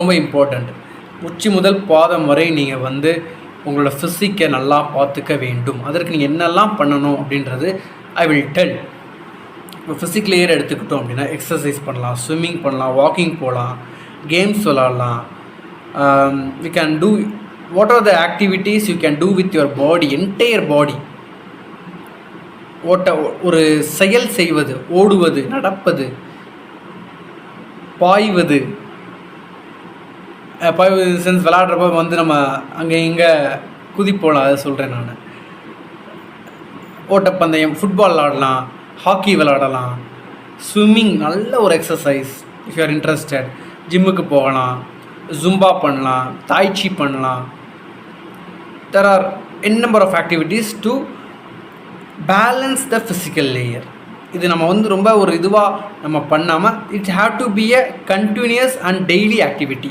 ரொம்ப இம்பார்ட்டண்ட். உச்சி முதல் பாதம் வரை நீங்கள் வந்து உங்களோட ஃபிசிக்கை நல்லா பார்த்துக்க வேண்டும். அதற்கு நீங்கள் என்னெல்லாம் பண்ணணும் அப்படின்றது ஐ வில் டெல். இப்போ ஃபிசிக் லேயர் எடுத்துக்கிட்டோம் அப்படின்னா எக்ஸசைஸ் பண்ணலாம், ஸ்விம்மிங் பண்ணலாம், வாக்கிங் போகலாம், கேம்ஸ் விளாட்லாம். You can do what are the activities you can do with your body, entire பாடி. ஒரு செயல் செய்வது, ஓடுவது, நடப்பது, பாய்வது சென்ஸ் விளாட்றப்ப வந்து நம்ம அங்கே இங்கே குதிப்போலாம், அதை சொல்கிறேன் நான். ஓட்டப்பந்தயம், ஃபுட்பால் விளாடலாம், ஹாக்கி விளாடலாம், ஸ்விம்மிங் நல்ல ஒரு exercise. If you are interested, ஜிம்முக்கு போகலாம், ஜும்பா பண்ணலாம், தாய்ச்சி பண்ணலாம். There are n number of activities to balance the physical layer. இது நம்ம வந்து ரொம்ப ஒரு இதுவாக நம்ம பண்ணாமல் it have to be a continuous and daily activity.